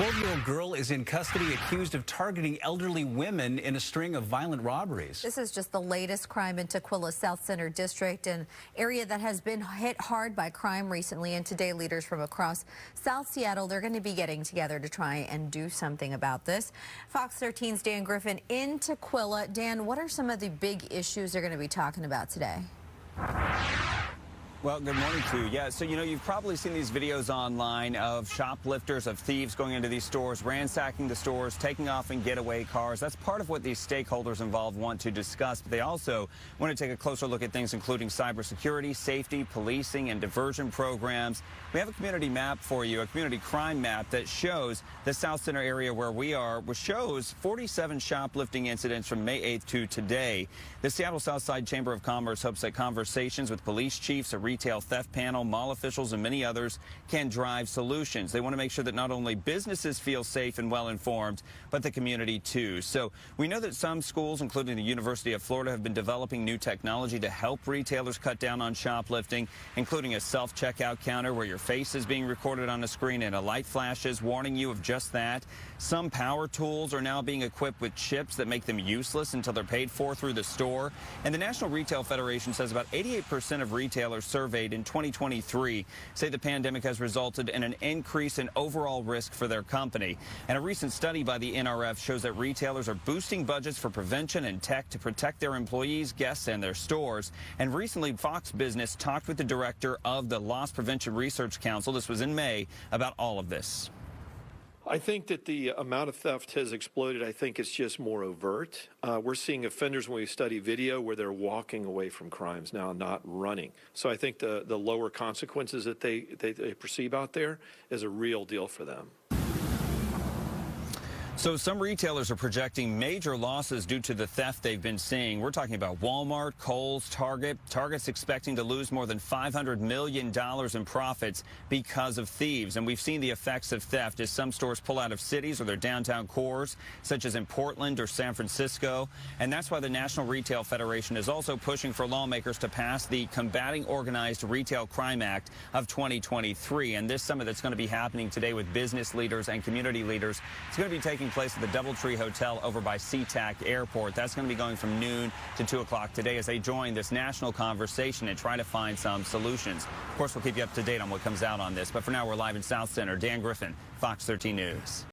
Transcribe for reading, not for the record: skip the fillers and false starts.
12-year-old girl is in custody accused of targeting elderly women in a string of violent robberies. This is just the latest crime in Tukwila Southcenter district, an area that has been hit hard by crime recently. And today, leaders from across South Seattle, they're going to be getting together to try and do something about this. Fox 13's Dan Griffin in Tukwila. Dan, what are some of the big issues they're going to be talking about today? Well, good morning to you. Yeah, so you've probably seen these videos online of shoplifters, of thieves going into these stores, ransacking the stores, taking off in getaway cars. That's part of what these stakeholders involved want to discuss. But they also want to take a closer look at things including cybersecurity, safety, policing, and diversion programs. We have a community map for you, a community crime map that shows the Southcenter area where we are, which shows 47 shoplifting incidents from May 8th to today. The Seattle Southside Chamber of Commerce hopes that conversations with police chiefs, a retail theft panel, mall officials, and many others can drive solutions. They want to make sure that not only businesses feel safe and well informed, but the community too. So we know that some schools, including the University of Florida, have been developing new technology to help retailers cut down on shoplifting, including a self-checkout counter where your face is being recorded on a screen and a light flashes warning you of just that. Some power tools are now being equipped with chips that make them useless until they're paid for through the store. And the National Retail Federation says about 88% of retailers surveyed in 2023 say the pandemic has resulted in an increase in overall risk for their company. And a recent study by the NRF shows that retailers are boosting budgets for prevention and tech to protect their employees, guests, and their stores. And recently, Fox Business talked with the director of the Loss Prevention Research Council, this was in May, about all of this. I think that the amount of theft has exploded. I think it's just more overt. We're seeing offenders when we study video where they're walking away from crimes now, not running. So I think the lower consequences that they perceive out there is a real deal for them. So some retailers are projecting major losses due to the theft they've been seeing. We're talking about Walmart, Kohl's, Target. Target's expecting to lose more than $500 million in profits because of thieves. And we've seen the effects of theft as some stores pull out of cities or their downtown cores, such as in Portland or San Francisco. And that's why the National Retail Federation is also pushing for lawmakers to pass the Combating Organized Retail Crime Act of 2023. And this summit that's going to be happening today with business leaders and community leaders, it's going to be taking place at the DoubleTree Hotel over by SeaTac Airport. That's going to be going from noon to 2 o'clock today as they join this national conversation and try to find some solutions. Of course, we'll keep you up to date on what comes out on this. But for now, we're live in Southcenter. Dan Griffin, Fox 13 News.